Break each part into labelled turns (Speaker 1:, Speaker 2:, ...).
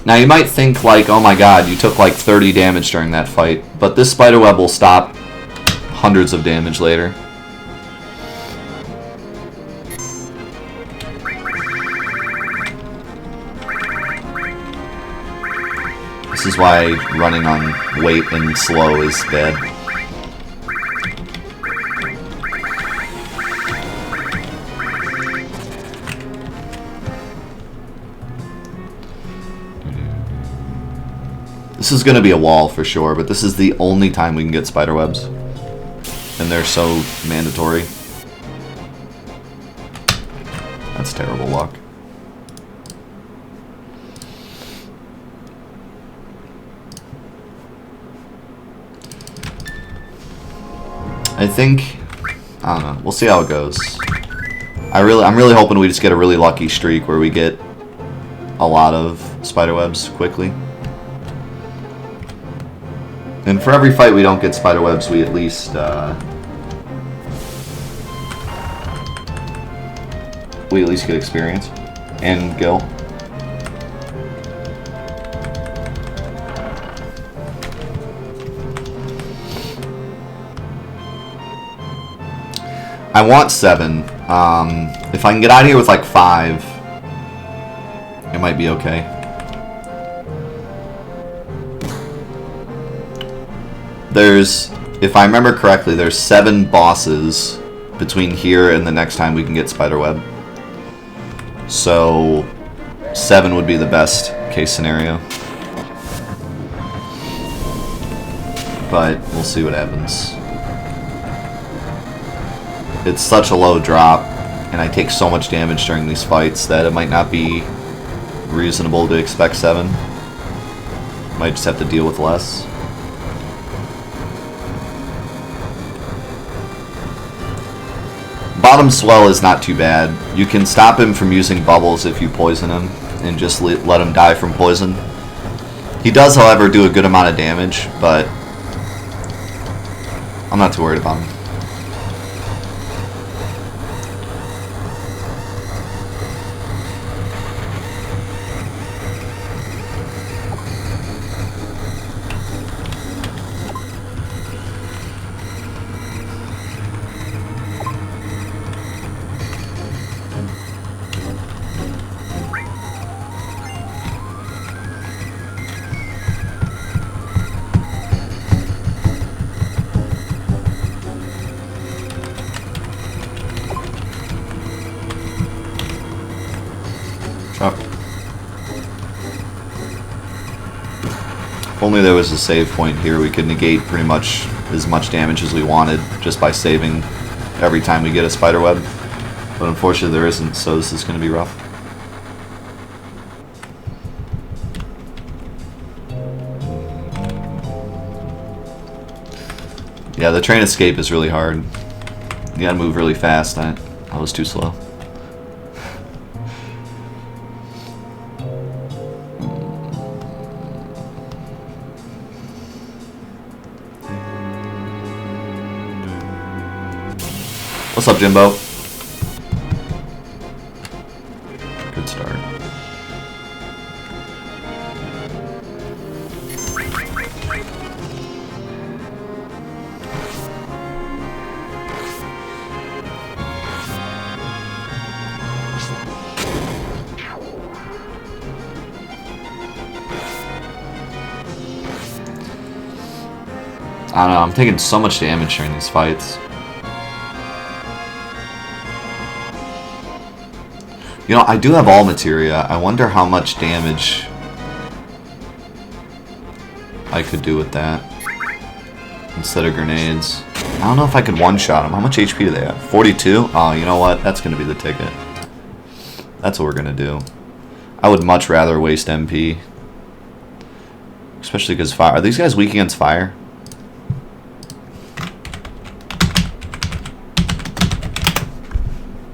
Speaker 1: Now you might think like, oh my god, you took like 30 damage during that fight, but this spiderweb will stop hundreds of damage later. This is why running on weight and slow is bad. This is going to be a wall for sure, but this is the only time we can get spiderwebs. And they're so mandatory. That's terrible luck. I think, I don't know, we'll see how it goes. I'm really hoping we just get a really lucky streak where we get a lot of spiderwebs quickly. And for every fight we don't get spiderwebs, we at least get experience and gil. I want 7. If I can get out of here with like 5, it might be okay. There's, if I remember correctly, there's 7 bosses between here and the next time we can get spiderweb. So 7 would be the best case scenario. But we'll see what happens. It's such a low drop, and I take so much damage during these fights that it might not be reasonable to expect 7. Might just have to deal with less. Bottom swell is not too bad. You can stop him from using bubbles if you poison him and just let him die from poison. He does, however, do a good amount of damage, but I'm not too worried about him. If only there was a save point here, we could negate pretty much as much damage as we wanted just by saving every time we get a spiderweb. But unfortunately there isn't, so this is going to be rough. Yeah, the train escape is really hard. You gotta move really fast. I was too slow. What's up, Jimbo? Good start. I don't know, I'm taking so much damage during these fights. You know, I do have all materia. I wonder how much damage I could do with that instead of grenades. I don't know if I could one-shot them. How much HP do they have? 42? Oh, you know what? That's going to be the ticket. That's what we're going to do. I would much rather waste MP. Especially because fire. Are these guys weak against fire?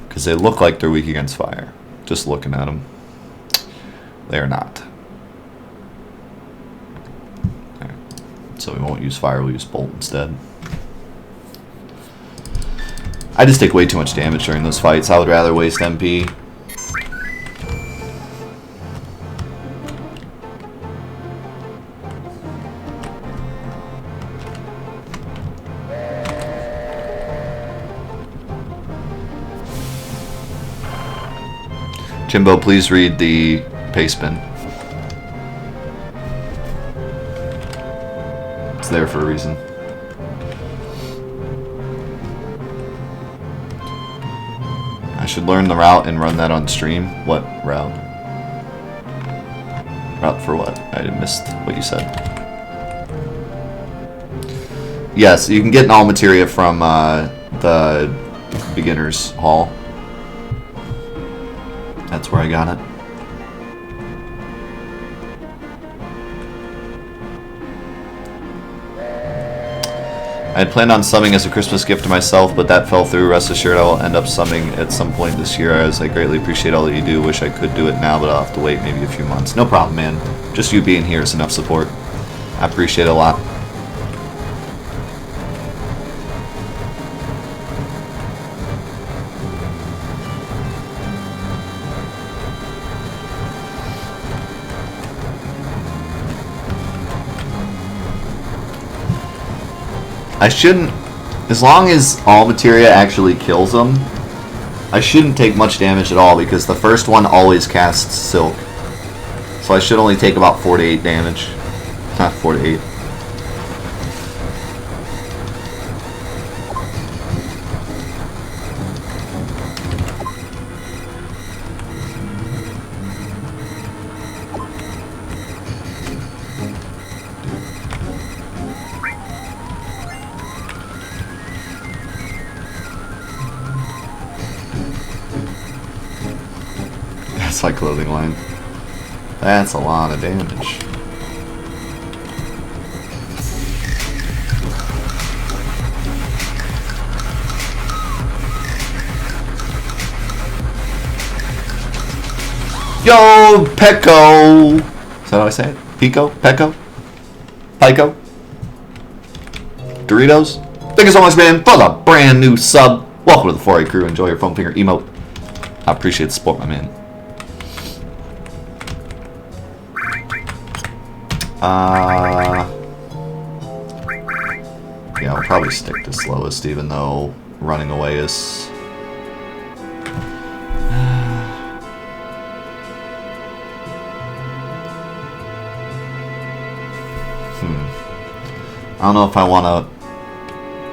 Speaker 1: Because they look like they're weak against fire. Just looking at them. They are not. Right. So we won't use fire, we'll use bolt instead. I just take way too much damage during those fights. I would rather waste MP. Jimbo, please read the paste bin. It's there for a reason. I should learn the route and run that on stream. What route? Route for what? I missed what you said. Yes, you can get all materia from the beginner's hall. That's where I got it. I had planned on subbing as a Christmas gift to myself, but that fell through. Rest assured I will end up subbing at some point this year, as I greatly appreciate all that you do. Wish I could do it now, but I'll have to wait maybe a few months. No problem, man. Just you being here is enough support. I appreciate it a lot. I shouldn't, as long as all materia actually kills them, I shouldn't take much damage at all, because the first one always casts Silk. So I should only take about 4 to 8 damage. Not 4 to 8. Like clothing line. That's a lot of damage. Yo, Pecco! Is that how I say it? Pico? Pecco? Pico? Doritos? Thank you so much, man, for the brand new sub. Welcome to the 4A crew. Enjoy your foam finger emote. I appreciate the support, my man. Yeah, I'll probably stick to slowest, even though running away is... I don't know if I want to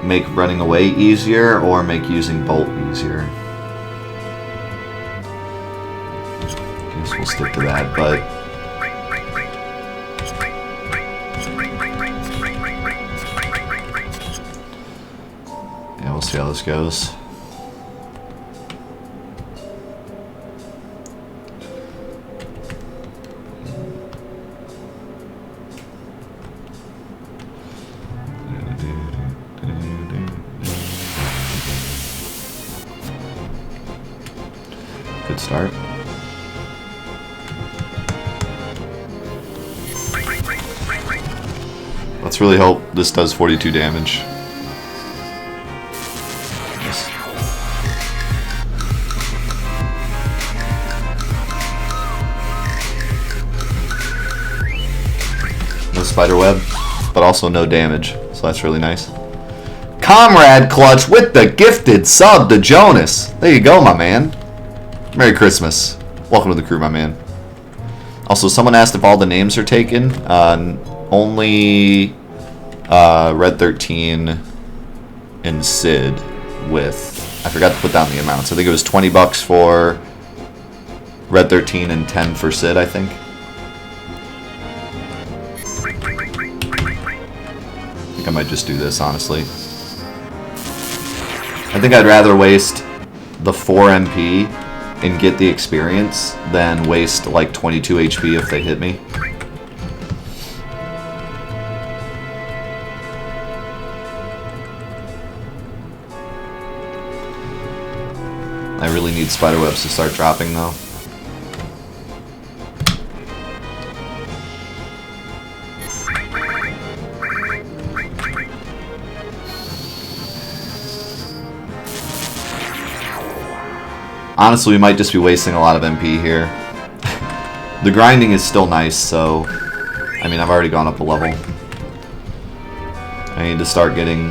Speaker 1: make running away easier or make using bolt easier. I guess we'll stick to that, but... We'll see how this goes. Good start. Let's really hope this does 42 damage. Spider web, but also no damage, so that's really nice. Comrade Clutch with the gifted sub to Jonas. There you go, my man. Merry Christmas. Welcome to the crew, my man. Also, someone asked if all the names are taken. Only Red 13 and Sid with, I forgot to put down the amounts. I think it was 20 bucks for Red 13 and 10 for Sid, I think. I might just do this, honestly. I think I'd rather waste the 4 MP and get the experience than waste like 22 HP if they hit me. I really need spiderwebs to start dropping though. Honestly, we might just be wasting a lot of MP here. The grinding is still nice, so... I mean, I've already gone up a level. I need to start getting...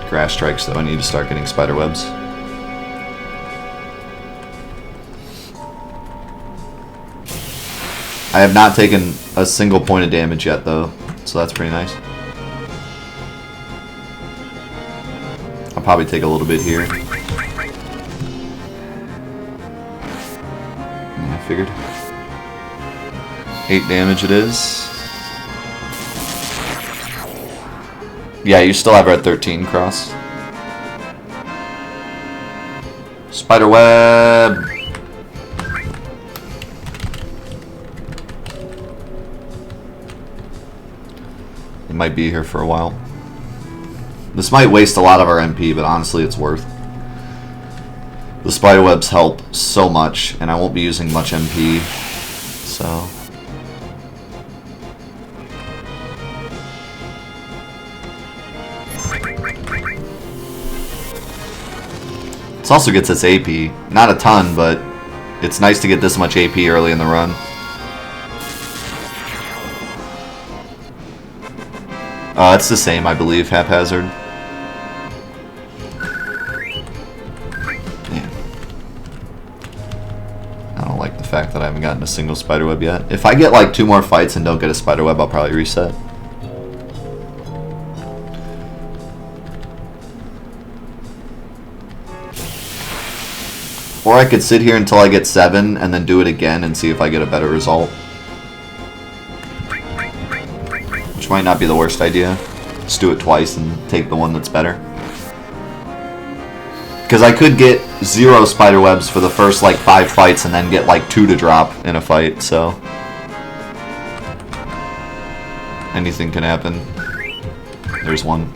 Speaker 1: grass strikes, though. I need to start getting spiderwebs. I have not taken a single point of damage yet, though, so that's pretty nice. I'll probably take a little bit here. Yeah, I figured. 8 damage it is. Yeah, you still have her at 13, Cross. Spiderweb! It might be here for a while. This might waste a lot of our MP, but honestly it's worth. The spiderwebs help so much, and I won't be using much MP, so... This also gets its AP. Not a ton, but it's nice to get this much AP early in the run. It's the same, I believe, haphazard. Yeah. I don't like the fact that I haven't gotten a single spiderweb yet. If I get like 2 more fights and don't get a spiderweb, I'll probably reset. Or I could sit here until I get 7 and then do it again and see if I get a better result. Which might not be the worst idea. Just do it twice and take the one that's better. Because I could get 0 spiderwebs for the first like 5 fights and then get like 2 to drop in a fight, so... anything can happen. There's one.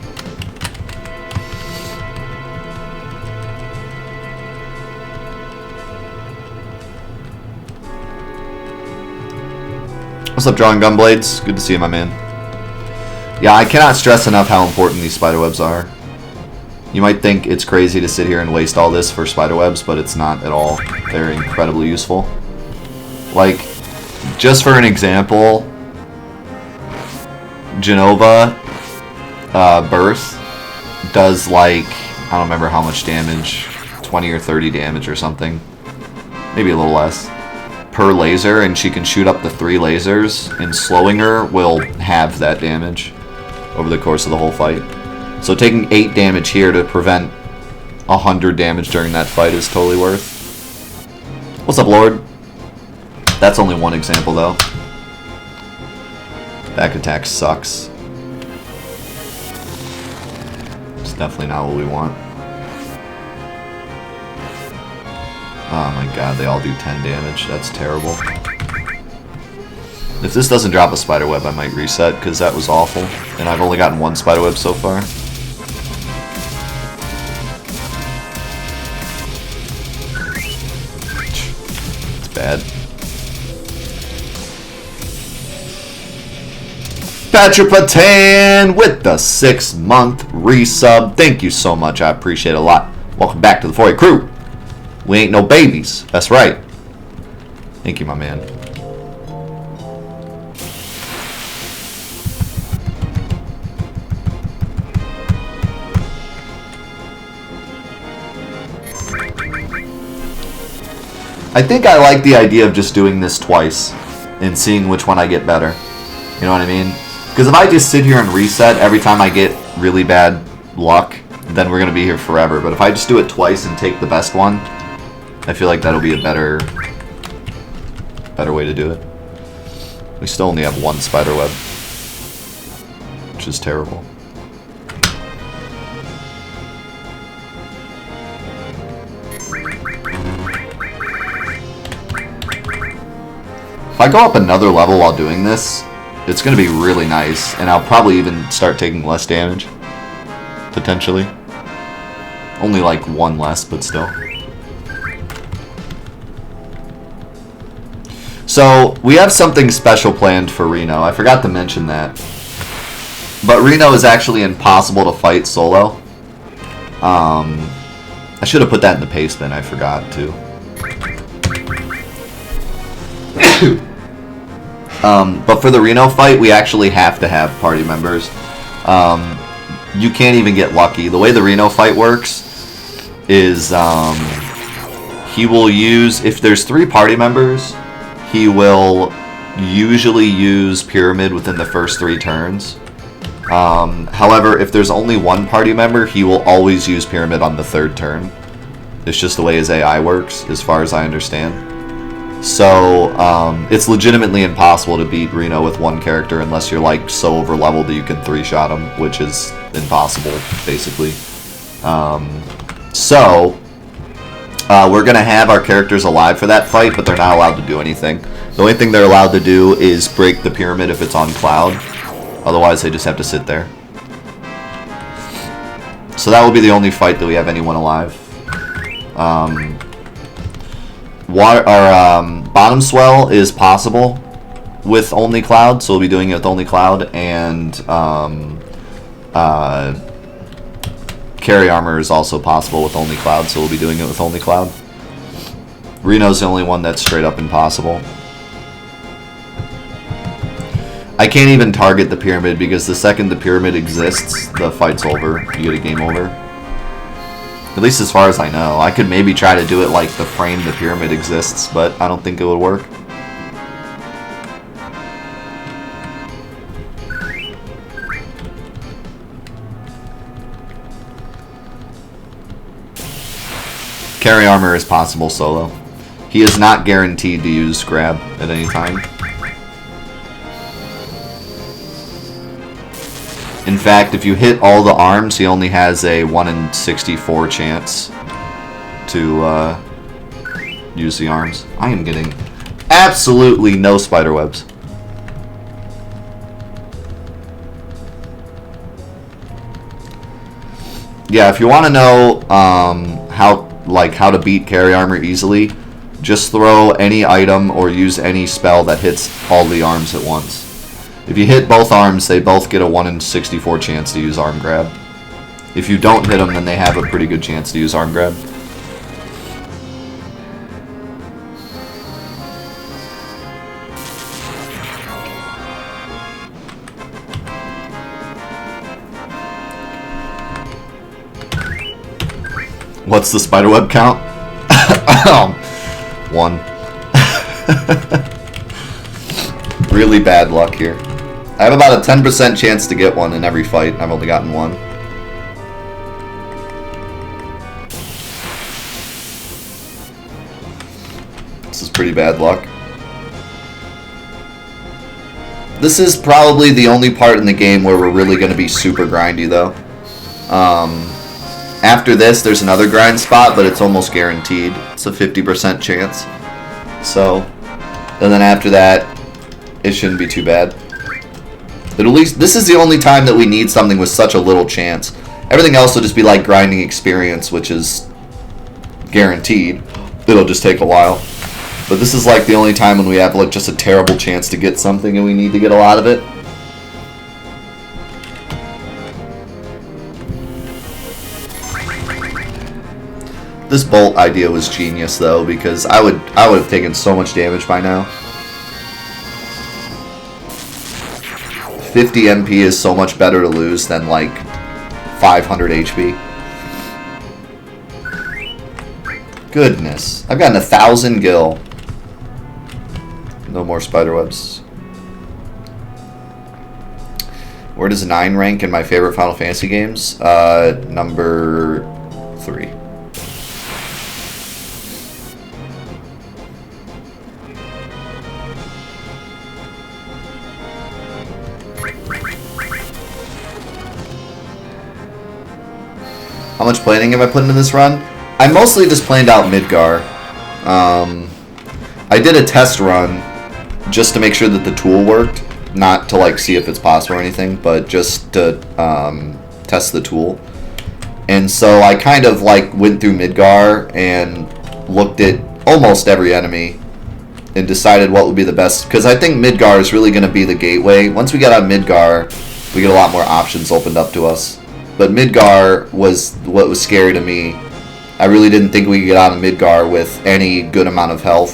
Speaker 1: What's up, Drawing Gunblades? Good to see you, my man. Yeah, I cannot stress enough how important these spiderwebs are. You might think it's crazy to sit here and waste all this for spiderwebs, but it's not at all. They're incredibly useful. Like, just for an example, Genova Birth does like, I don't remember how much damage, 20 or 30 damage or something. Maybe a little less. Per laser, and she can shoot up to 3 lasers, and slowing her will halve that damage over the course of the whole fight. So taking 8 damage here to prevent 100 damage during that fight is totally worth. What's up, Lord? That's only one example, though. Back attack sucks. It's definitely not what we want. Oh my god, they all do 10 damage. That's terrible. If this doesn't drop a spiderweb, I might reset, because that was awful. And I've only gotten 1 spiderweb so far. It's bad. Patrick Patan with the 6-month resub. Thank you so much. I appreciate it a lot. Welcome back to the 4A crew. We ain't no babies. That's right. Thank you, my man. I think I like the idea of just doing this twice and seeing which one I get better. You know what I mean? Because if I just sit here and reset every time I get really bad luck, then we're going to be here forever. But if I just do it twice and take the best one, I feel like that'll be a better way to do it. We still only have 1 spiderweb, which is terrible. If I go up another level while doing this, it's going to be really nice, and I'll probably even start taking less damage, potentially. Only like 1 less, but still. So, we have something special planned for Reno. I forgot to mention that. But Reno is actually impossible to fight solo. I should have put that in the paste bin, I forgot to. But for the Reno fight, we actually have to have party members. You can't even get lucky. The way the Reno fight works is he will use, if there's 3 party members, he will usually use Pyramid within the first 3 turns. However, if there's only one party member, he will always use Pyramid on the 3rd turn. It's just the way his AI works, as far as I understand. So, it's legitimately impossible to beat Reno with one character unless you're like so over leveled that you can 3-shot him, which is impossible, basically. We're gonna have our characters alive for that fight, but they're not allowed to do anything. The only thing they're allowed to do is break the Pyramid if it's on Cloud. Otherwise, they just have to sit there. So that will be the only fight that we have anyone alive. Bottom Swell is possible with only Cloud, so we'll be doing it with only Cloud, and Carry Armor is also possible with only Cloud, so we'll be doing it with only Cloud. Reno's the only one that's straight up impossible. I can't even target the Pyramid because the second the Pyramid exists, the fight's over. You get a game over. At least as far as I know. I could maybe try to do it like the frame the Pyramid exists, but I don't think it would work. Carry Armor is possible solo. He is not guaranteed to use Grab at any time. In fact, if you hit all the arms, he only has a 1 in 64 chance to use the arms. I am getting absolutely no spiderwebs. Yeah, if you want to know how to beat Carry Armor easily, just throw any item or use any spell that hits all the arms at once. If you hit both arms, they both get a 1 in 64 chance to use Arm Grab. If you don't hit them, then they have a pretty good chance to use Arm Grab. What's the spiderweb count? 1. Really bad luck here. I have about a 10% chance to get one in every fight. I've only gotten 1. This is pretty bad luck. This is probably the only part in the game where we're really going to be super grindy, though. After this, there's another grind spot, but it's almost guaranteed. It's a 50% chance. So, and then after that, it shouldn't be too bad. But at least this is the only time that we need something with such a little chance. Everything else will just be like grinding experience, which is guaranteed. It'll just take a while. But this is like the only time when we have like just a terrible chance to get something and we need to get a lot of it. This bolt idea was genius though, because I would have taken so much damage by now. 50 MP is so much better to lose than like 500 HP. Goodness. I've gotten 1,000 gil. No more spiderwebs. Where does 9 rank in my favorite Final Fantasy games? Number 3. How much planning have I put into this run? I mostly just planned out Midgar. I did a test run just to make sure that the tool worked. Not to like see if it's possible or anything, but just to test the tool. And so I kind of like went through Midgar and looked at almost every enemy and decided what would be the best. Because I think Midgar is really going to be the gateway. Once we get on Midgar, we get a lot more options opened up to us. But Midgar was what was scary to me. I really didn't think we could get out of Midgar with any good amount of health.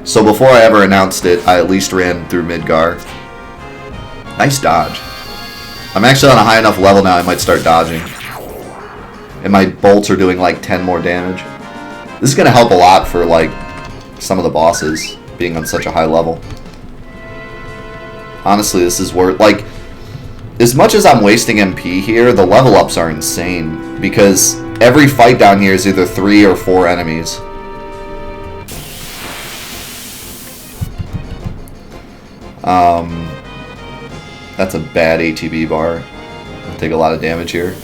Speaker 1: So before I ever announced it, I at least ran through Midgar. Nice dodge. I'm actually on a high enough level now I might start dodging. And my bolts are doing like 10 more damage. This is going to help a lot for like some of the bosses. being on such a high level. Honestly, this is worth, like, as much as I'm wasting MP here, the level ups are insane, because every fight down here is either 3 or 4 enemies. That's a bad ATB bar. I'll take a lot of damage here.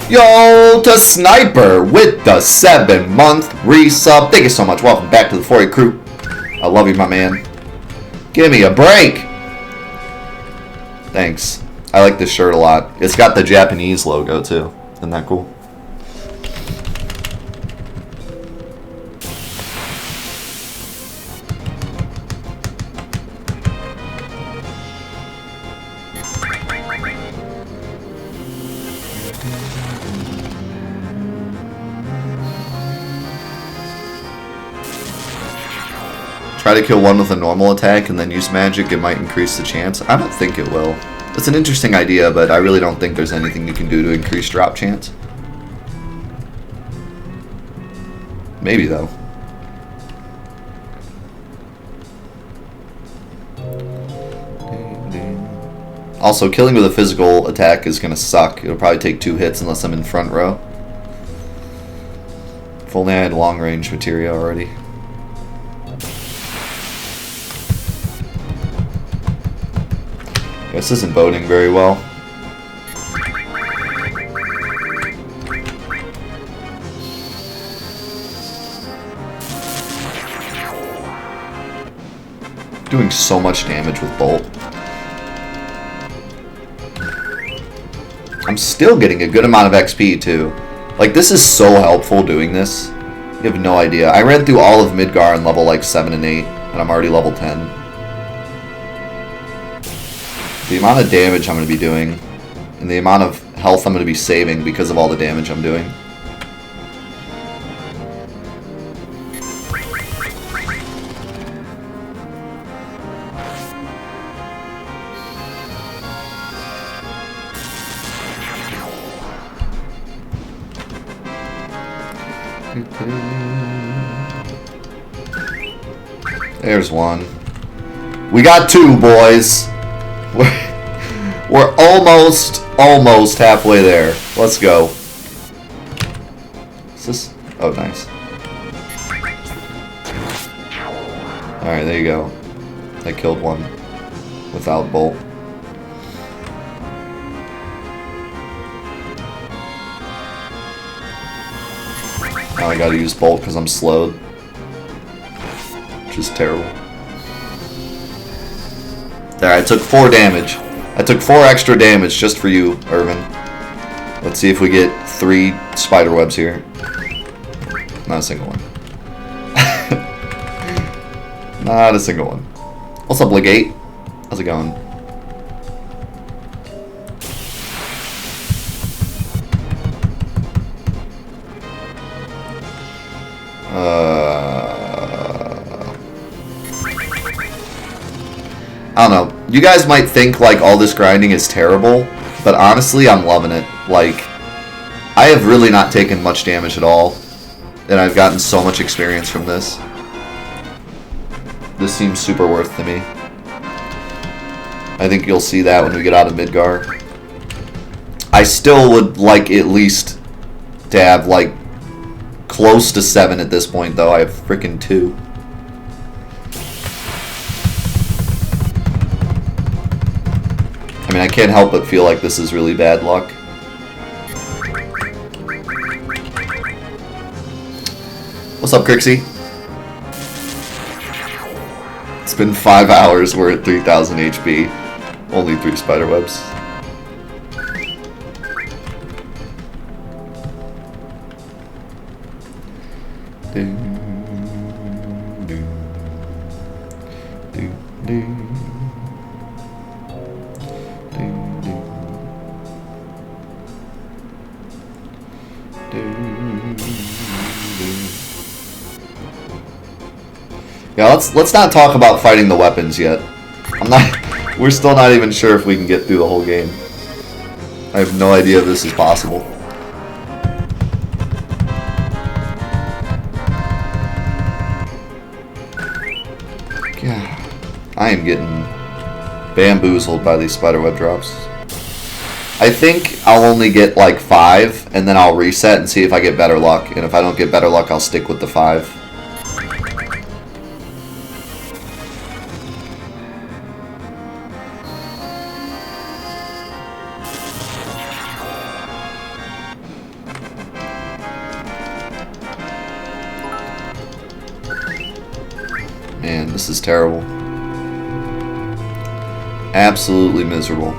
Speaker 1: Yo, to Sniper with the 7-month resub. Thank you so much. Welcome back to the 4A crew. I love you, my man. Give me a break. Thanks. I like this shirt a lot. It's got the Japanese logo, too. Isn't that cool? Try to kill one with a normal attack and then use magic, it might increase the chance. I don't think it will. It's an interesting idea, but I really don't think there's anything you can do to increase drop chance. Maybe, though. Also, killing with a physical attack is going to suck. It'll probably take 2 hits unless I'm in front row. If only I had long range materia already. This isn't boding very well. Doing so much damage with Bolt. I'm still getting a good amount of XP too. Like, this is so helpful doing this. You have no idea. I ran through all of Midgar on level like 7 and 8, and I'm already level 10. The amount of damage I'm going to be doing, and the amount of health I'm going to be saving because of all the damage I'm doing. There's one. We got 2, boys. We're almost halfway there. Let's go. Is this? Oh, nice. Alright, there you go. I killed one without Bolt. Now I gotta use Bolt because I'm slowed. Which is terrible. There, I took 4 damage. I took 4 extra damage just for you, Irvin. Let's see if we get 3 spider webs here. Not a single one. Not a single one. What's up, Legate? How's it going? I don't know. You guys might think like all this grinding is terrible, but honestly, I'm loving it. Like, I have really not taken much damage at all, and I've gotten so much experience from this. This seems super worth to me. I think you'll see that when we get out of Midgar. I still would like at least to have like close to 7 at this point, though. I have freaking 2. I mean, I can't help but feel like this is really bad luck. What's up, Crixie? It's been 5 hours, we're at 3,000 HP. Only 3 spiderwebs. Yeah, let's not talk about fighting the weapons yet. I'm We're still not even sure if we can get through the whole game. I have no idea if this is possible. God, I am getting bamboozled by these spiderweb drops. I think I'll only get like 5, and then I'll reset and see if I get better luck. And if I don't get better luck, I'll stick with the 5. Man, this is terrible. Absolutely miserable.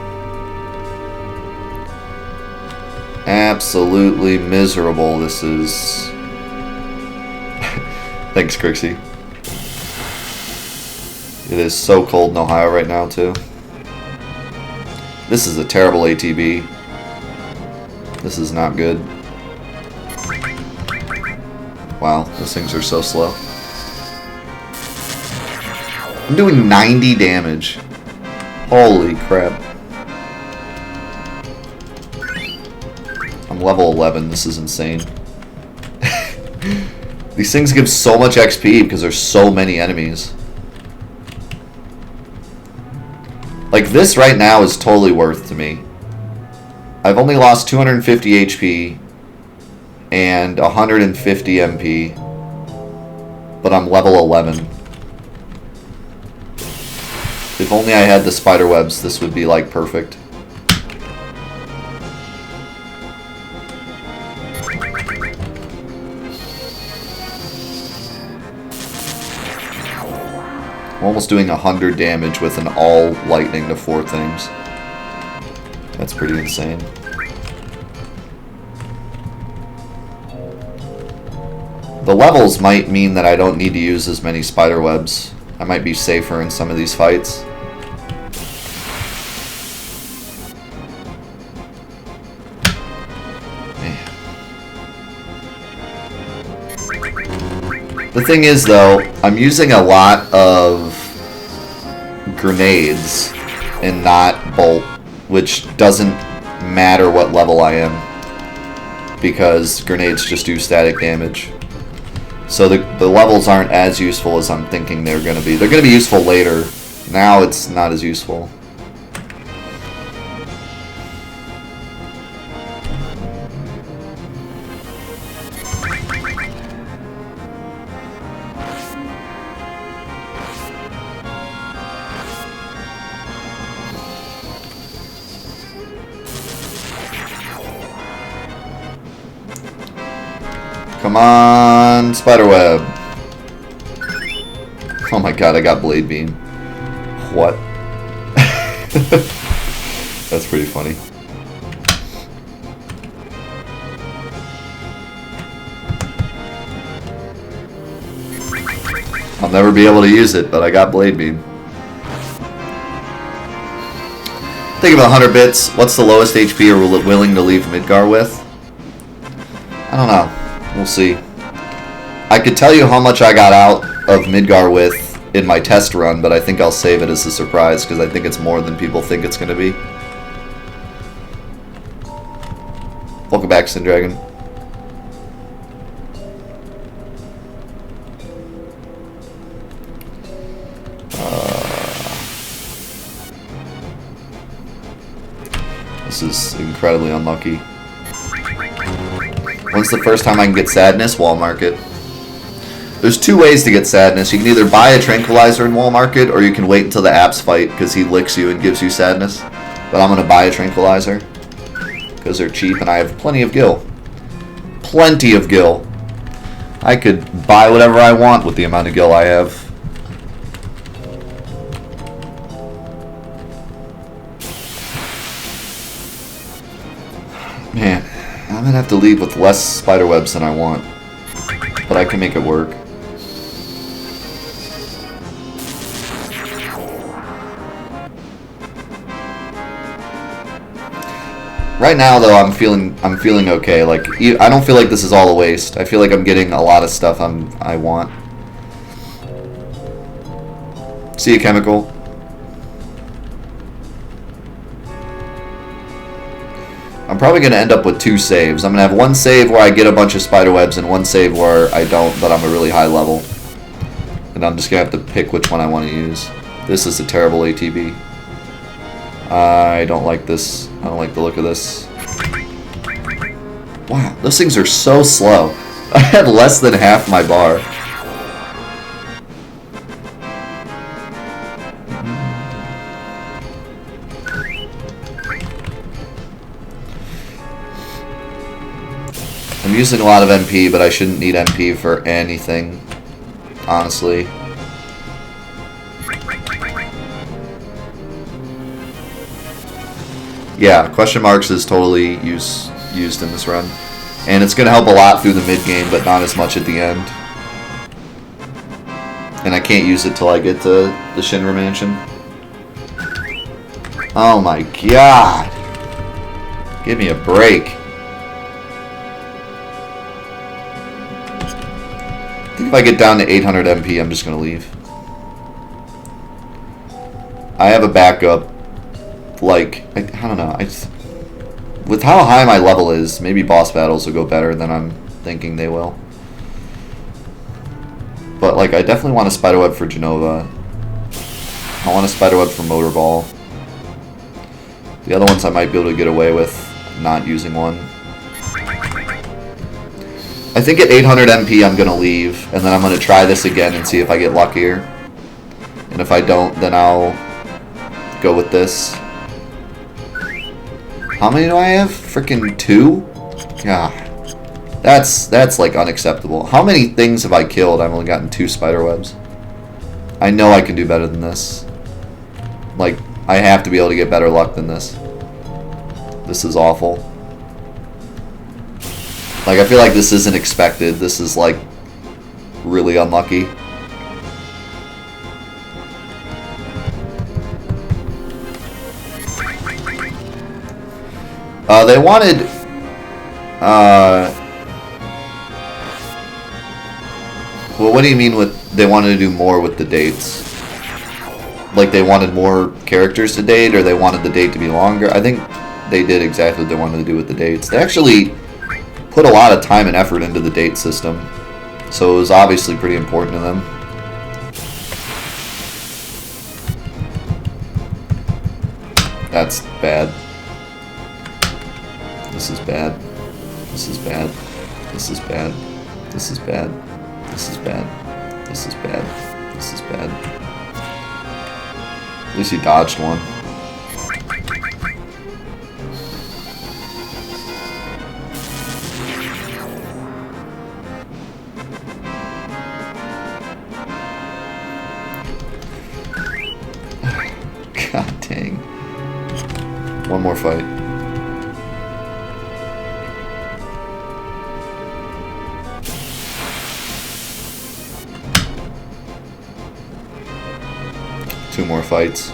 Speaker 1: Absolutely miserable. This is... Thanks, Crixie. It is so cold in Ohio right now, too. This is a terrible ATB. This is not good. Wow, those things are so slow. I'm doing 90 damage. Holy crap. I'm level 11. This is insane. These things give so much XP because there's so many enemies. Like, this right now is totally worth to me. I've only lost 250 HP and 150 MP, but I'm level 11. If only I had the spider webs, this would be like perfect. I'm almost doing 100 damage with an all lightning to 4 things. That's pretty insane. The levels might mean that I don't need to use as many spider webs. I might be safer in some of these fights. The thing is, though, I'm using a lot of grenades and not bolt, which doesn't matter what level I am, because grenades just do static damage. So the levels aren't as useful as I'm thinking they're going to be. They're going to be useful later. Now it's not as useful. Come on, spiderweb. Oh my god, I got blade beam. What? That's pretty funny. I'll never be able to use it, but I got blade beam. Think about 100 bits. What's the lowest HP you're willing to leave Midgar with? I don't know. We'll see. I could tell you how much I got out of Midgar with in my test run, but I think I'll save it as a surprise because I think it's more than people think it's going to be. Welcome back, Sindragon. This is incredibly unlucky. When's the first time I can get sadness? Wall Market. There's 2 ways to get sadness. You can either buy a tranquilizer in Wall Market, or you can wait until the apps fight because he licks you and gives you sadness. But I'm going to buy a tranquilizer because they're cheap and I have plenty of gil. Plenty of gil. I could buy whatever I want with the amount of gil I have. Man, I'm going to have to leave with less spiderwebs than I want. But I can make it work. Right now, though, I'm feeling okay. Like, I don't feel like this is all a waste. I feel like I'm getting a lot of stuff I want. See you, Chemical. probably going to end up with 2 saves. I'm going to have one save where I get a bunch of spider webs and one save where I don't, but I'm a really high level. And I'm just going to have to pick which one I want to use. This is a terrible ATB. I don't like this. I don't like the look of this. Wow, those things are so slow. I had less than half my bar. I'm using a lot of MP, but I shouldn't need MP for anything, honestly. Yeah, question marks is totally used in this run. And it's going to help a lot through the mid-game, but not as much at the end. And I can't use it till I get to the Shinra Mansion. Oh my god! Give me a break. I think if I get down to 800 MP, I'm just going to leave. I have a backup. Like, I don't know. With how high my level is, maybe boss battles will go better than I'm thinking they will. But, like, I definitely want a spiderweb for Genova. I want a spiderweb for Motorball. The other ones I might be able to get away with not using one. I think at 800 MP I'm going to leave, and then I'm going to try this again and see if I get luckier. And if I don't, then I'll go with this. How many do I have? Freaking 2? Yeah. That's like unacceptable. How many things have I killed? I've only gotten 2 spiderwebs. I know I can do better than this. Like, I have to be able to get better luck than this. This is awful. Like, I feel like this isn't expected. This is, like, really unlucky. They wanted, well, what do you mean with, they wanted to do more with the dates? Like, they wanted more characters to date, or they wanted the date to be longer? I think they did exactly what they wanted to do with the dates. They actually put a lot of time and effort into the date system, so it was obviously pretty important to them. That's bad. This is bad. This is bad. This is bad. This is bad. This is bad. This is bad. This is bad. At least he dodged one. God dang. One more fight. Two more fights.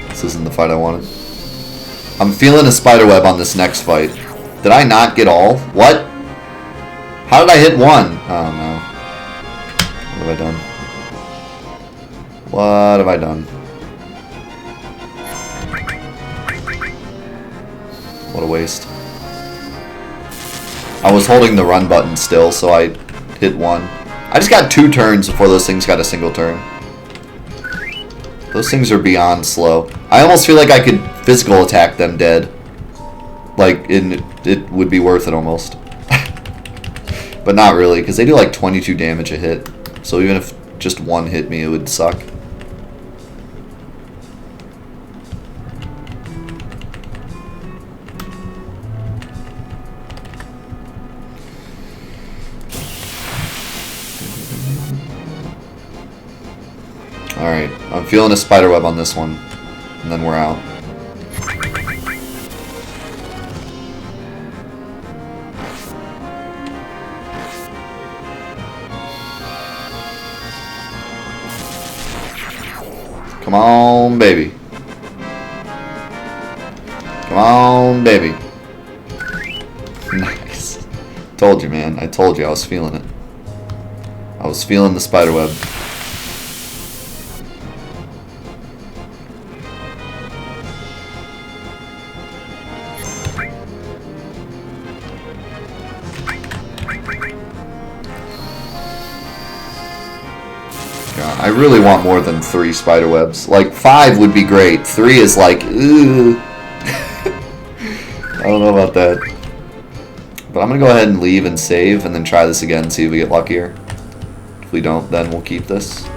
Speaker 1: This isn't the fight I wanted. I'm feeling a spiderweb on this next fight. Did I not get all? What? How did I hit one? Oh no. What have I done? What have I done? What a waste. I was holding the run button still, so I hit one. I just got 2 turns before those things got a single turn. Those things are beyond slow. I almost feel like I could physical attack them dead. Like, it would be worth it almost. But not really, because they do like 22 damage a hit. So even if just one hit me, it would suck. Alright, I'm feeling a spiderweb on this one, and then we're out. Come on, baby. Come on, baby. Nice. Told you, man. I told you I was feeling it. I was feeling the spiderweb. God. I really want more than 3 spider webs. Like, 5 would be great. 3 is like, ooh. I don't know about that. But I'm going to go ahead and leave and save, and then try this again and see if we get luckier. If we don't, then we'll keep this.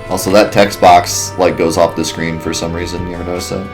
Speaker 1: Also, that text box like goes off the screen for some reason. You ever notice that?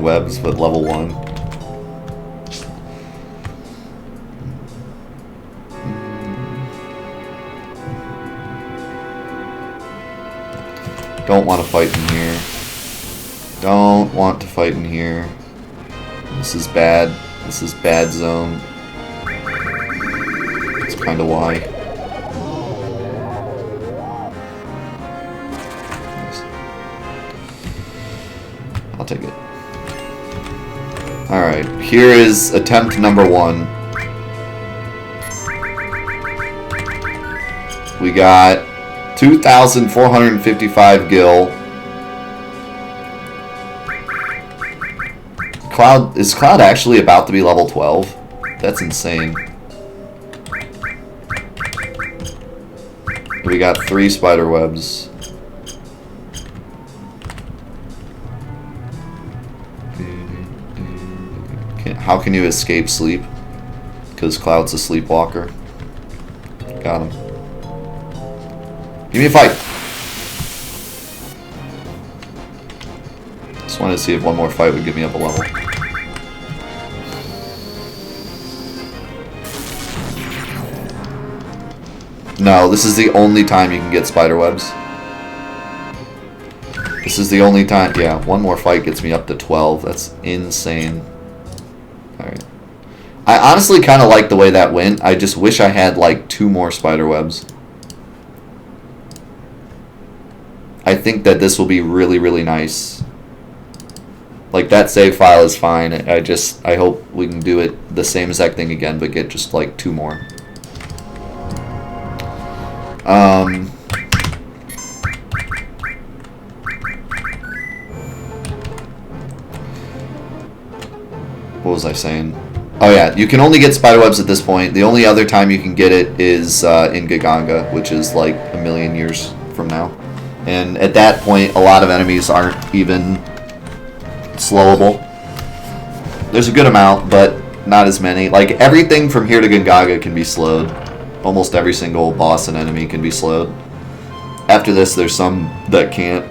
Speaker 1: Webs, but level 1. Don't want to fight in here. Don't want to fight in here. This is bad. This is bad zone. That's kind of why. I'll take it. Alright, here is attempt number 1. We got 2,455 gil. Cloud, is Cloud actually about to be level 12? That's insane. We got 3 spider webs. How can you escape sleep? Because Cloud's a sleepwalker. Got him. Give me a fight! Just wanted to see if one more fight would get me up a level. No, this is the only time you can get spider webs. This is the only time. Yeah, one more fight gets me up to 12. That's insane. Alright. I honestly kind of like the way that went. I just wish I had like 2 more spider webs. I think that this will be really, really nice. Like, that save file is fine. I hope we can do it the same exact thing again, but get just like 2 more. What was I saying? Oh yeah, you can only get spiderwebs at this point. The only other time you can get it is in Giganga, which is like a million years from now. And at that point, a lot of enemies aren't even slowable. There's a good amount, but not as many. Like, everything from here to Giganga can be slowed. Almost every single boss and enemy can be slowed. After this, there's some that can't.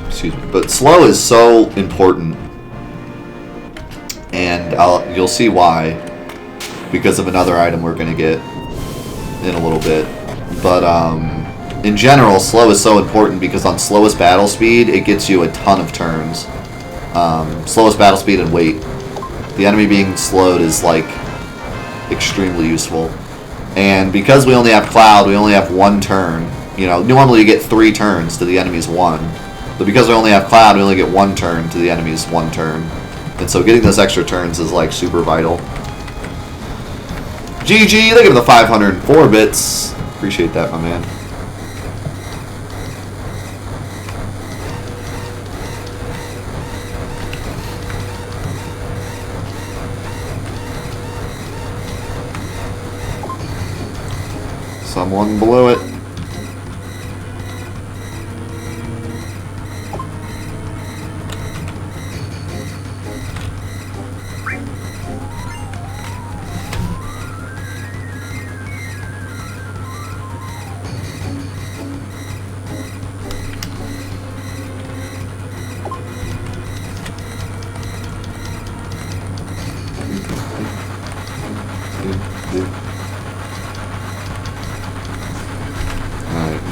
Speaker 1: Excuse me. But slow is so important. And you'll see why. Because of another item we're going to get in a little bit. But in general, slow is so important because on slowest battle speed, it gets you a ton of turns. Slowest battle speed and weight. The enemy being slowed is like extremely useful. And because we only have Cloud, we only have 1 turn. You know, normally you get 3 turns to the enemy's 1. But because we only have Cloud, we only get 1 turn to the enemy's 1 turn. And so getting those extra turns is like super vital. GG, they give the 504 bits. Appreciate that, my man. Someone blew it.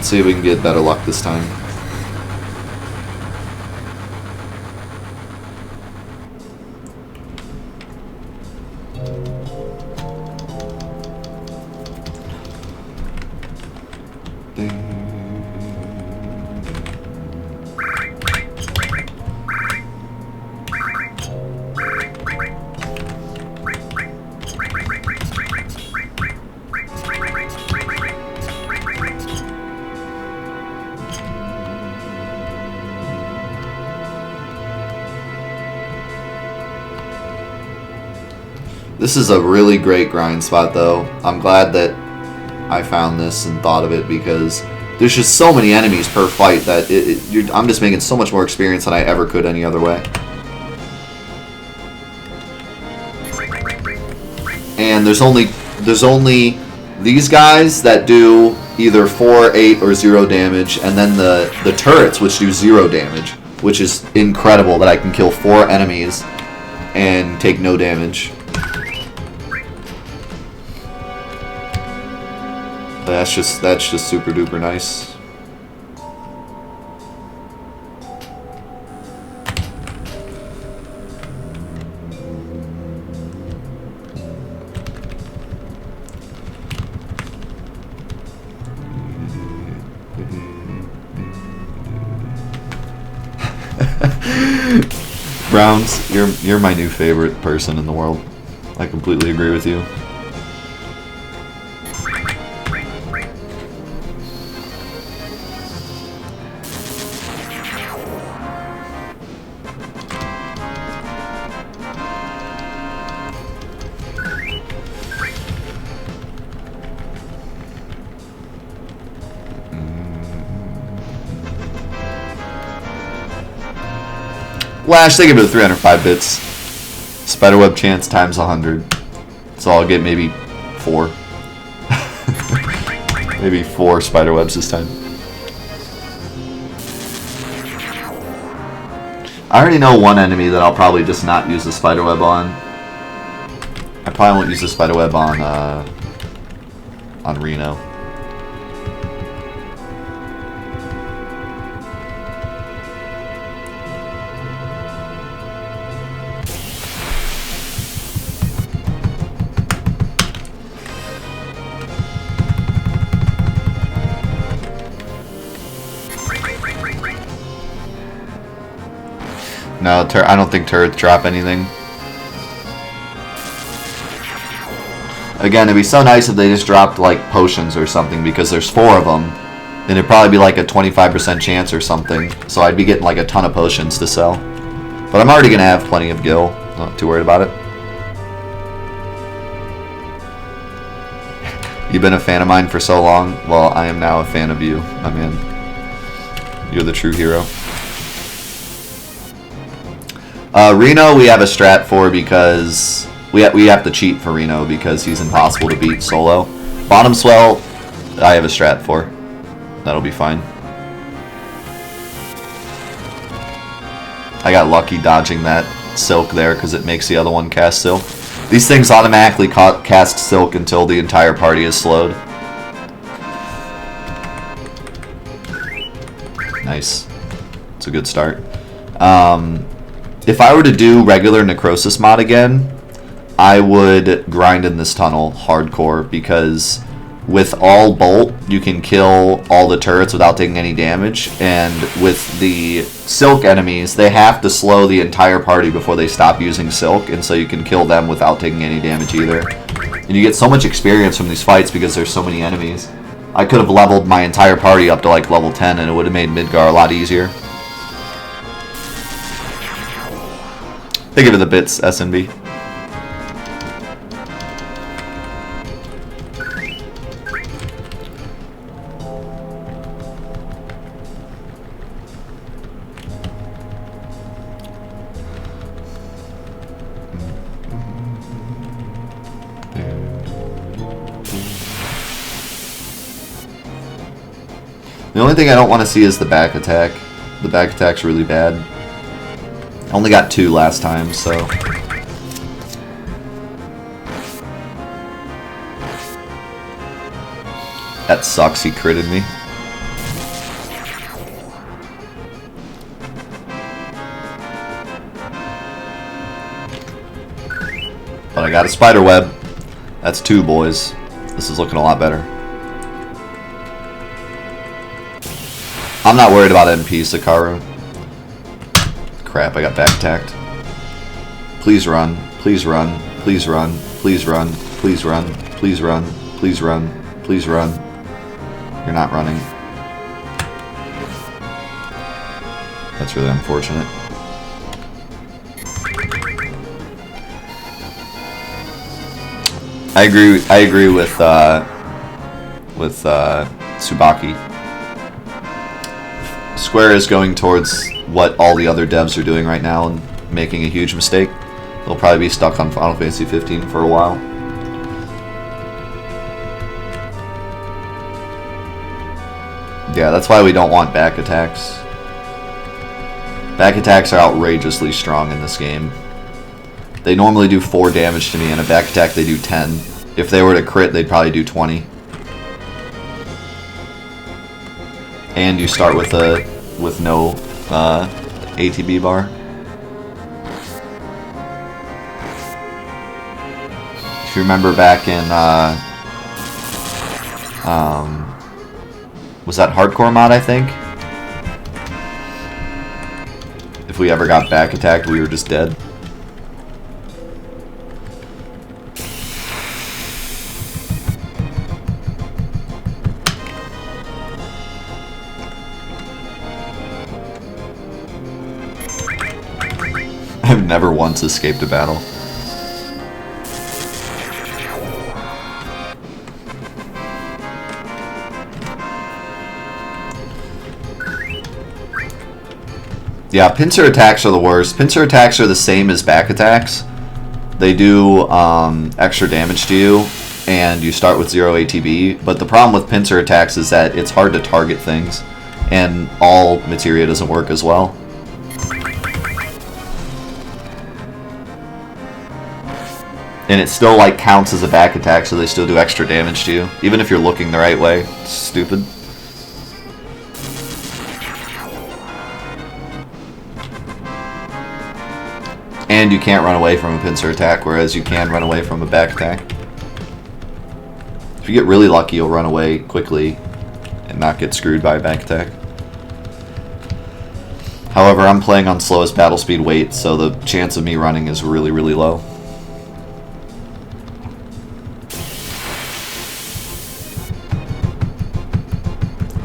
Speaker 1: Let's see if we can get better luck this time. This is a really great grind spot, though. I'm glad that I found this and thought of it, because there's just so many enemies per fight that I'm just making so much more experience than I ever could any other way. And there's only these guys that do either 4, 8, or 0 damage, and then the turrets, which do 0 damage, which is incredible that I can kill 4 enemies and take no damage. That's just super duper nice. Browns, you're my new favorite person in the world. I completely agree with you. Lash, they give it 305 bits. Spiderweb chance times 100. So I'll get maybe 4. Maybe 4 spiderwebs this time. I already know one enemy that I'll probably just not use the spiderweb on. I probably won't use the spiderweb on Reno. No, I don't think turrets drop anything. Again, it'd be so nice if they just dropped like potions or something, because there's 4 of them. And it'd probably be like a 25% chance or something. So I'd be getting like a ton of potions to sell. But I'm already going to have plenty of gil. Not too worried about it. You've been a fan of mine for so long. Well, I am now a fan of you, my man. You're the true hero. Reno we have a strat for, because we have to cheat for Reno because he's impossible to beat solo. Bottom swell I have a strat for. That'll be fine. I got lucky dodging that silk there because it makes the other one cast silk. These things automatically cast silk until the entire party is slowed. Nice. It's a good start. If I were to do regular Necrosis mod again, I would grind in this tunnel hardcore, because with all bolt you can kill all the turrets without taking any damage, and with the silk enemies they have to slow the entire party before they stop using silk, and so you can kill them without taking any damage either. And you get so much experience from these fights because there's so many enemies. I could have leveled my entire party up to like level 10 and it would have made Midgar a lot easier. They give it the bits, SNB. The only thing I don't want to see is the back attack. The back attack's really bad. I only got 2 last time, so... That sucks, he critted me. But I got a spider web. That's 2, boys. This is looking a lot better. I'm not worried about MP, Sakaru. Crap, I got back attacked. Please run. Please run. Please run. Please run. Please run. Please run. Please run. Please run. You're not running. That's really unfortunate. I agree with Tsubaki. Square is going towards what all the other devs are doing right now and making a huge mistake. They'll probably be stuck on Final Fantasy 15 for a while. Yeah, that's why we don't want back attacks. Back attacks are outrageously strong in this game. They normally do 4 damage to me, and a back attack they do 10. If they were to crit, they'd probably do 20. And you start with no ATB bar. If you remember back in was that hardcore mod, I think? If we ever got back attacked, we were just dead. I've never once escaped a battle. Yeah, pincer attacks are the worst. Pincer attacks are the same as back attacks. They do extra damage to you, and you start with 0 ATB. But the problem with pincer attacks is that it's hard to target things, and all materia doesn't work as well. And it still like counts as a back attack, so they still do extra damage to you, even if you're looking the right way. It's stupid. And you can't run away from a pincer attack, whereas you can run away from a back attack. If you get really lucky, you'll run away quickly and not get screwed by a back attack. However, I'm playing on slowest battle speed weight, so the chance of me running is really, really low.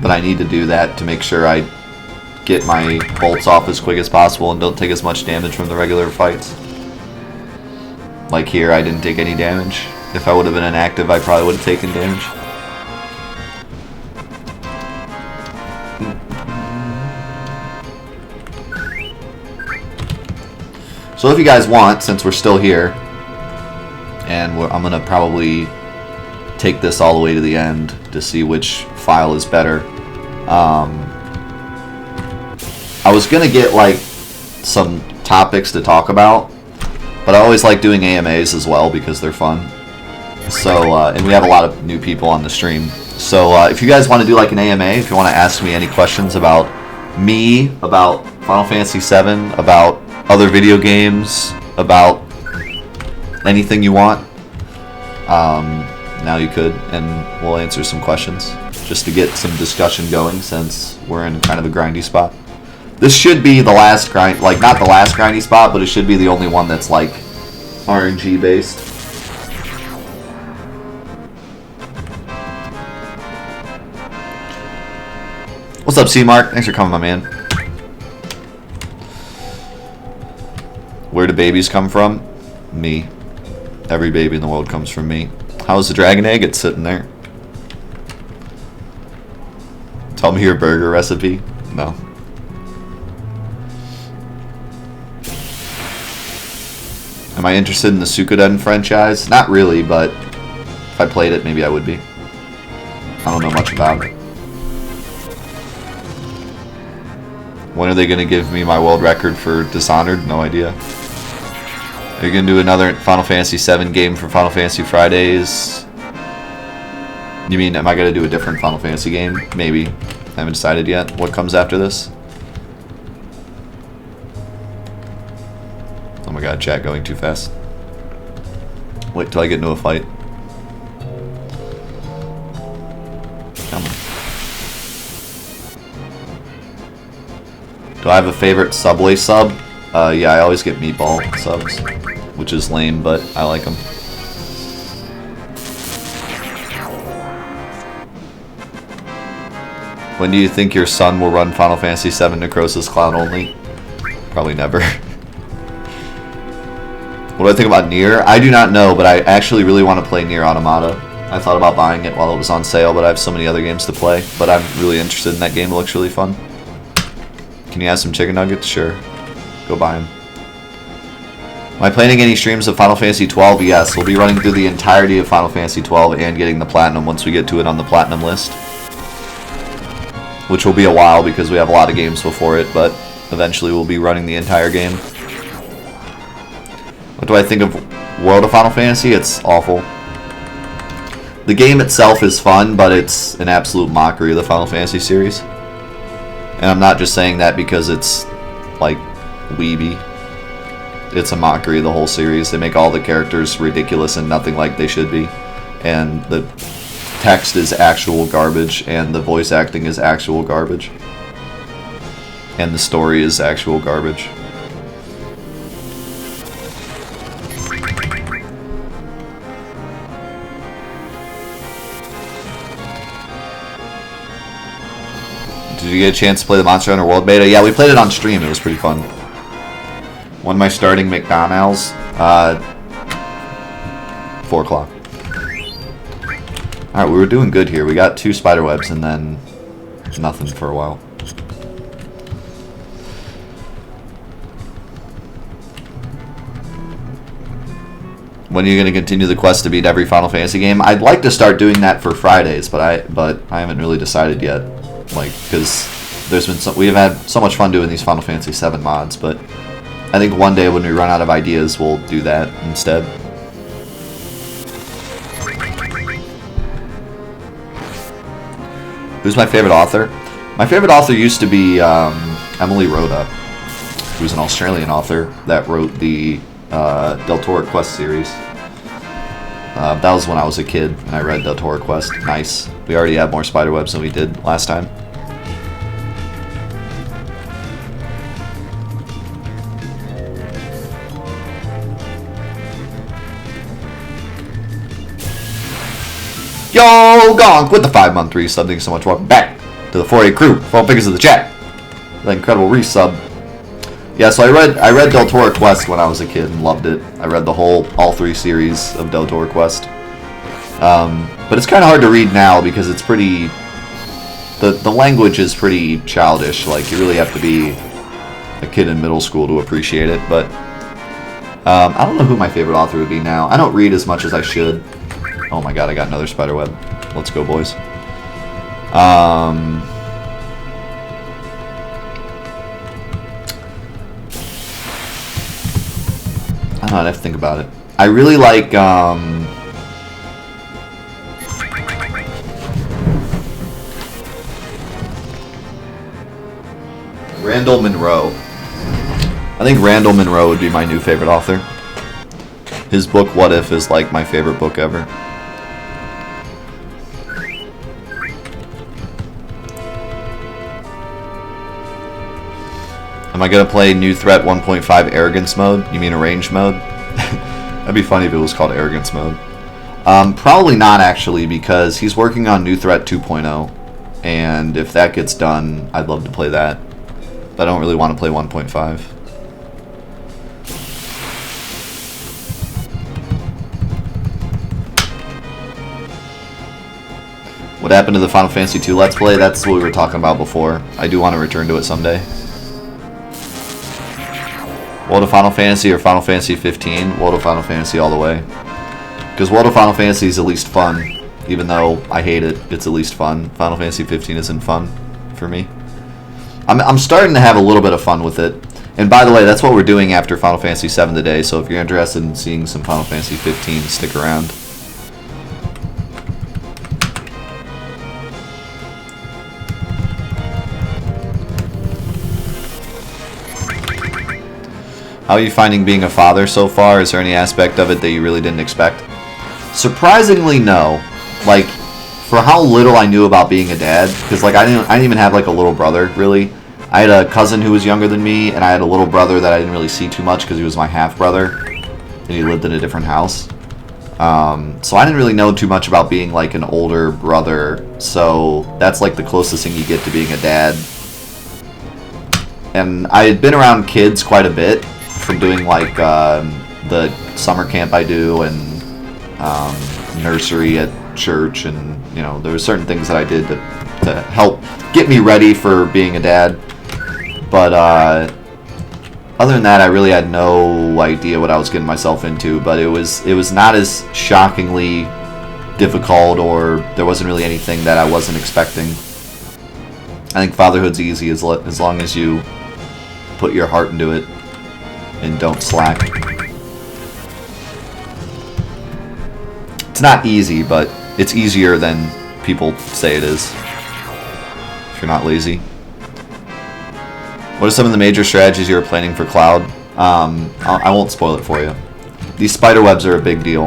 Speaker 1: But I need to do that to make sure I get my bolts off as quick as possible and don't take as much damage from the regular fights. Like here, I didn't take any damage. If I would have been inactive, I probably would have taken damage. So if you guys want, since we're still here, and I'm going to probably take this all the way to the end to see which file is better. I was going to get like some topics to talk about, but I always like doing AMAs as well because they're fun. So, and we have a lot of new people on the stream. So if you guys want to do like an AMA, if you want to ask me any questions about me, about Final Fantasy VII, about other video games, about anything you want, now you could, and we'll answer some questions just to get some discussion going since we're in kind of a grindy spot. This should be the last grind, like not the last grindy spot, but it should be the only one that's like RNG based. What's up, C-Mark? Thanks for coming, my man. Where do babies come from? Me. Every baby in the world comes from me. How's the dragon egg? It's sitting there. Tell me your burger recipe. No. Am I interested in the Suikoden franchise? Not really, but if I played it, maybe I would be. I don't know much about it. When are they going to give me my world record for Dishonored? No idea. Are you going to do another Final Fantasy VII game for Final Fantasy Fridays? You mean, am I going to do a different Final Fantasy game? Maybe. I haven't decided yet. What comes after this? Oh my god, chat going too fast. Wait till I get into a fight. Come on. Do I have a favorite Subway sub? Yeah, I always get meatball subs, which is lame, but I like them. When do you think your son will run Final Fantasy VII Necrosis Cloud only? Probably never. What do I think about Nier? I do not know, but I actually really want to play Nier Automata. I thought about buying it while it was on sale, but I have so many other games to play. But I'm really interested in that game. It looks really fun. Can you have some chicken nuggets? Sure. Go buy them. Am I planning any streams of Final Fantasy XII? Yes. We'll be running through the entirety of Final Fantasy XII and getting the Platinum once we get to it on the Platinum list. Which will be a while because we have a lot of games before it, but eventually we'll be running the entire game. What do I think of World of Final Fantasy? It's awful. The game itself is fun, but it's an absolute mockery of the Final Fantasy series. And I'm not just saying that because it's, like, weeby. It's a mockery of the whole series. They make all the characters ridiculous and nothing like they should be. And the text is actual garbage, and the voice acting is actual garbage. And the story is actual garbage. Did you get a chance to play the Monster Hunter World Beta? Yeah, we played it on stream. It was pretty fun. When am I starting McDonald's? 4 o'clock. Alright, we were doing good here. We got 2 spiderwebs and then nothing for a while. When are you going to continue the quest to beat every Final Fantasy game? I'd like to start doing that for Fridays, but I haven't really decided yet. Like, because we've had so much fun doing these Final Fantasy VII mods, but I think one day when we run out of ideas, we'll do that instead. Who's my favorite author? My favorite author used to be Emily Rhoda, who's an Australian author that wrote the Deltoric Quest series. That was when I was a kid and I read Deltoric Quest. Nice. We already have more spiderwebs than we did last time. Yo, Gonk with the 5-month resub. Thank you so much. Welcome back to the 4A crew. 4 figures of the chat. The incredible resub. Yeah, so I read Deltoric Quest when I was a kid and loved it. I read all 3 series of Deltoric Quest. But it's kind of hard to read now because it's pretty... The language is pretty childish. Like, you really have to be a kid in middle school to appreciate it. But I don't know who my favorite author would be now. I don't read as much as I should. Oh my god, I got another spiderweb. Let's go, boys. I don't know, I'd have to think about it. I really like, Randall Munroe. I think Randall Munroe would be my new favorite author. His book, What If, is like my favorite book ever. Am I going to play New Threat 1.5 Arrogance Mode? You mean Arranged Mode? That'd be funny if it was called Arrogance Mode. Probably not, actually, because he's working on New Threat 2.0. And if that gets done, I'd love to play that. But I don't really want to play 1.5. What happened to the Final Fantasy II Let's Play? That's what we were talking about before. I do want to return to it someday. World of Final Fantasy or Final Fantasy 15? World of Final Fantasy all the way. Because World of Final Fantasy is at least fun. Even though I hate it, it's at least fun. Final Fantasy 15 isn't fun for me. I'm starting to have a little bit of fun with it. And by the way, that's what we're doing after Final Fantasy 7 today. So if you're interested in seeing some Final Fantasy 15, stick around. How are you finding being a father so far? Is there any aspect of it that you really didn't expect? Surprisingly, no. Like, for how little I knew about being a dad, because like I didn't even have like a little brother really. I had a cousin who was younger than me, and I had a little brother that I didn't really see too much because he was my half brother, and he lived in a different house. So I didn't really know too much about being like an older brother. So that's like the closest thing you get to being a dad. And I had been around kids quite a bit from doing like the summer camp I do and nursery at church, and you know there were certain things that I did to help get me ready for being a dad. But other than that, I really had no idea what I was getting myself into. But it was not as shockingly difficult, or there wasn't really anything that I wasn't expecting. I think fatherhood's easy as long as you put your heart into it and don't slack. It's not easy, but it's easier than people say it is if you're not lazy. What are some of the major strategies you are planning for Cloud? I won't spoil it for you. These spider webs are a big deal,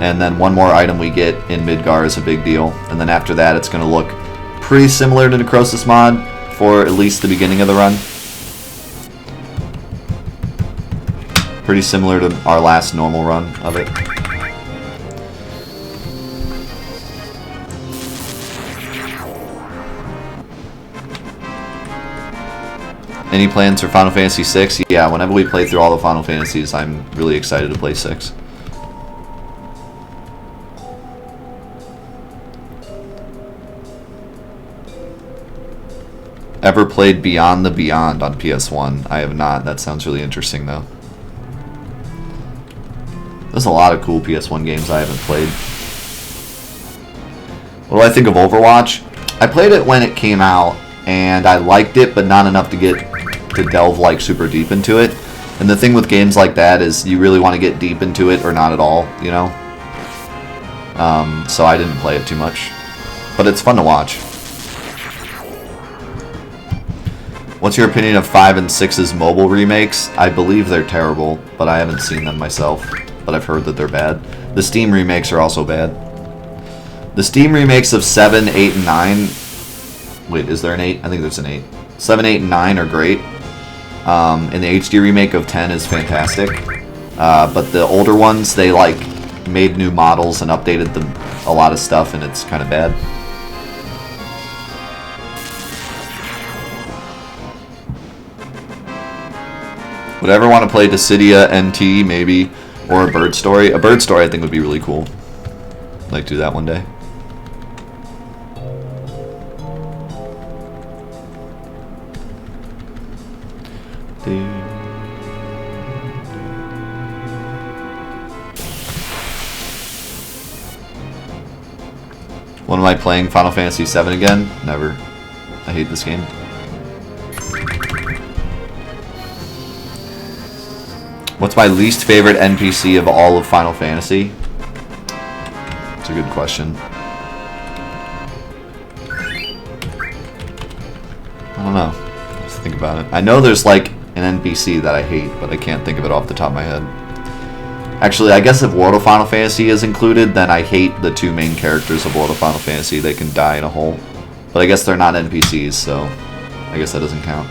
Speaker 1: and then one more item we get in Midgar is a big deal, and then after that it's going to look pretty similar to Necrosis mod for at least the beginning of the run. Pretty similar to our last normal run of it. Any plans for Final Fantasy VI? Yeah, whenever we play through all the Final Fantasies, I'm really excited to play 6. Ever played Beyond the Beyond on PS1? I have not. That sounds really interesting, though. There's a lot of cool PS1 games I haven't played. What do I think of Overwatch? I played it when it came out, and I liked it, but not enough to delve like super deep into it. And the thing with games like that is you really want to get deep into it or not at all, you know? So I didn't play it too much. But it's fun to watch. What's your opinion of 5 and 6's mobile remakes? I believe they're terrible, but I haven't seen them myself. But I've heard that they're bad. The Steam remakes are also bad. The Steam remakes of 7, 8, and 9... Wait, is there an 8? I think there's an 8. 7, 8, and 9 are great. And the HD remake of 10 is fantastic. But the older ones, they like made new models and updated them a lot of stuff, and it's kind of bad. Would I ever want to play Dissidia NT, maybe? Or a Bird Story? A Bird Story I think would be really cool. I'd like to do that one day. When am I playing Final Fantasy VII again? Never. I hate this game. What's my least favorite NPC of all of Final Fantasy? It's a good question. I don't know. Let's think about it. I know there's like an NPC that I hate, but I can't think of it off the top of my head. Actually, I guess if World of Final Fantasy is included, then I hate the two main characters of World of Final Fantasy. They can die in a hole. But I guess they're not NPCs, so I guess that doesn't count.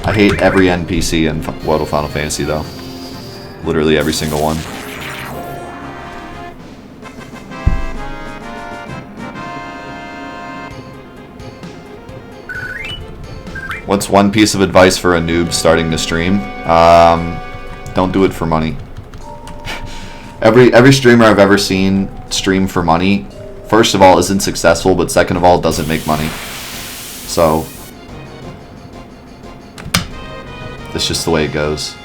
Speaker 1: I hate every NPC in World of Final Fantasy, though. Literally every single one. What's one piece of advice for a noob starting to stream? Don't do it for money. Every streamer I've ever seen stream for money, first of all, isn't successful, but second of all, doesn't make money. So that's just the way it goes.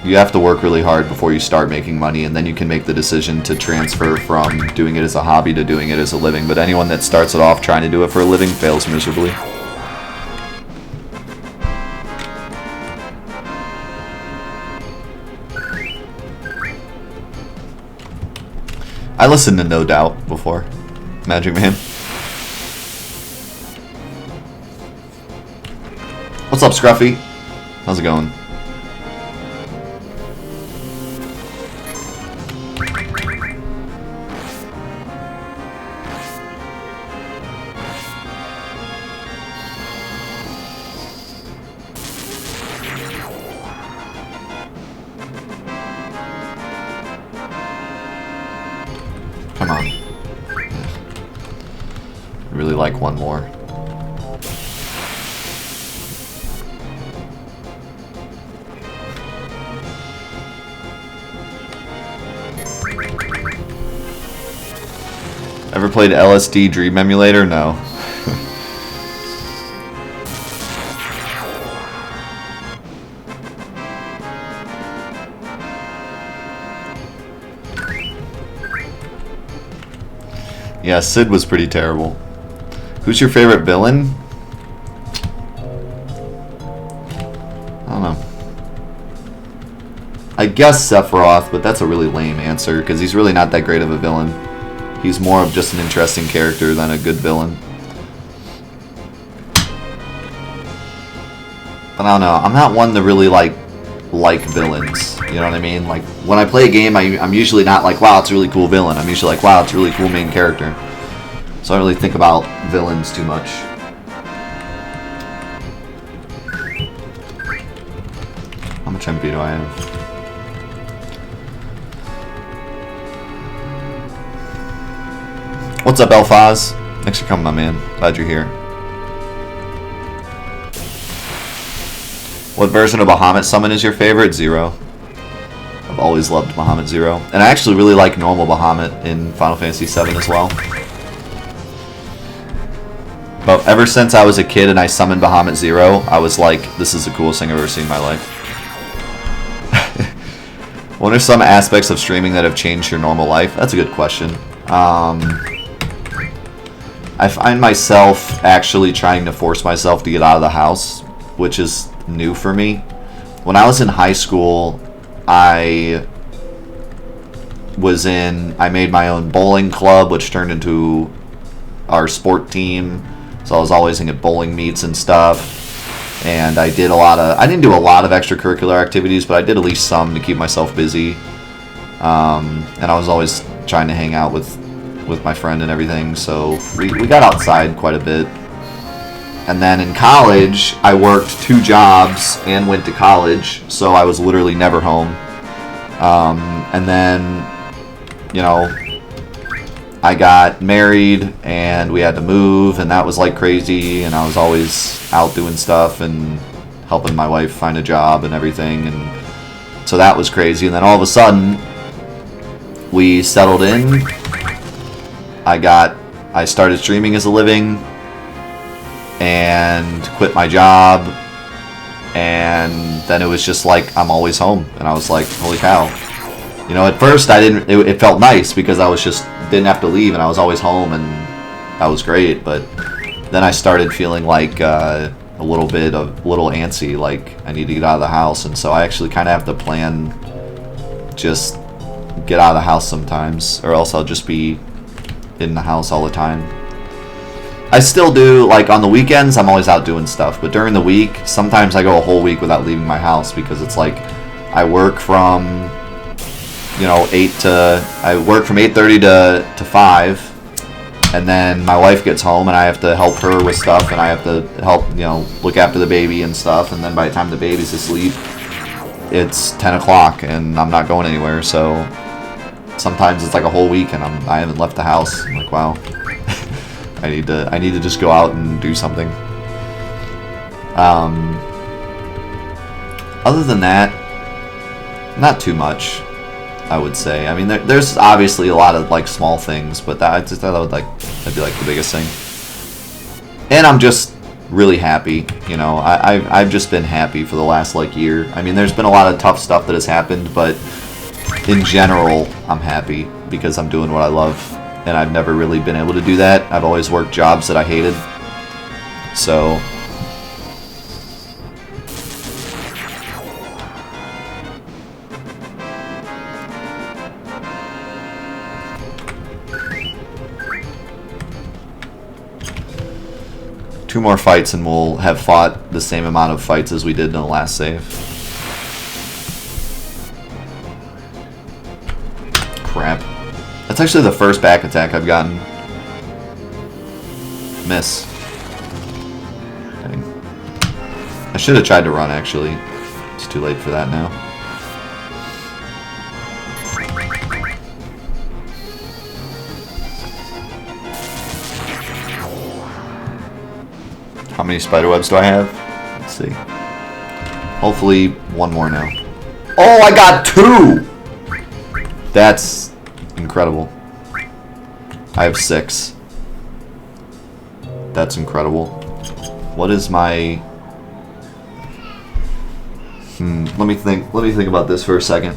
Speaker 1: You have to work really hard before you start making money, and then you can make the decision to transfer from doing it as a hobby to doing it as a living. But anyone that starts it off trying to do it for a living fails miserably. I listened to No Doubt before. Magic Man. What's up, Scruffy? How's it going? Come on. I really like one more. Ever played LSD Dream Emulator? No. Yeah, Sid was pretty terrible. Who's your favorite villain? I don't know. I guess Sephiroth, but that's a really lame answer because he's really not that great of a villain. He's more of just an interesting character than a good villain. But I don't know. I'm not one to really like villains. You know what I mean? Like when I play a game, I'm usually not like, wow, it's a really cool villain. I'm usually like, wow, it's a really cool main character. So I don't really think about villains too much. How much MP do I have? What's up, Elfaz? Thanks for coming, my man. Glad you're here. What version of Bahamut Summon is your favorite? Zero. I've always loved Bahamut Zero. And I actually really like normal Bahamut in Final Fantasy VII as well. But ever since I was a kid and I summoned Bahamut Zero, I was like, this is the coolest thing I've ever seen in my life. What are some aspects of streaming that have changed your normal life? That's a good question. I find myself actually trying to force myself to get out of the house, which is new for me. When I was in high school, I made my own bowling club, which turned into our sport team. So I was always at bowling meets and stuff. And I didn't do a lot of extracurricular activities, but I did at least some to keep myself busy. And I was always trying to hang out with my friend and everything, so we got outside quite a bit. And then in college, I worked 2 jobs and went to college, so I was literally never home. And then, you know, I got married and we had to move, and that was like crazy, and I was always out doing stuff and helping my wife find a job and everything, and so that was crazy. And then all of a sudden, we settled in. I started streaming as a living and quit my job, and then it was just like I'm always home, and I was like, holy cow. You know, at first it felt nice because I was didn't have to leave and I was always home, and that was great, but then I started feeling like a little antsy, like I need to get out of the house, and so I actually kind of have to plan just get out of the house sometimes, or else I'll just be in the house all the time. I still do, like on the weekends I'm always out doing stuff, but during the week sometimes I go a whole week without leaving my house because it's like I work from, you know, 8:30 to 5, and then my wife gets home and I have to help her with stuff, and I have to help, you know, look after the baby and stuff, and then by the time the baby's asleep it's 10 o'clock and I'm not going anywhere, so sometimes it's like a whole week and I haven't left the house. I'm like, wow. I need to just go out and do something. Other than that, not too much, I would say. I mean, there's obviously a lot of like small things, but that'd be like the biggest thing. And I'm just really happy, you know. I've just been happy for the last like year. I mean, there's been a lot of tough stuff that has happened, but in general, I'm happy because I'm doing what I love, and I've never really been able to do that. I've always worked jobs that I hated. So two more fights and we'll have fought the same amount of fights as we did in the last save. Crap. That's actually the first back attack I've gotten. Miss. Dang. I should have tried to run, actually. It's too late for that now. How many spider webs do I have? Let's see. Hopefully, one more now. Oh, I got 2! That's incredible. I have 6. That's incredible. What is my... Let me think about this for a second.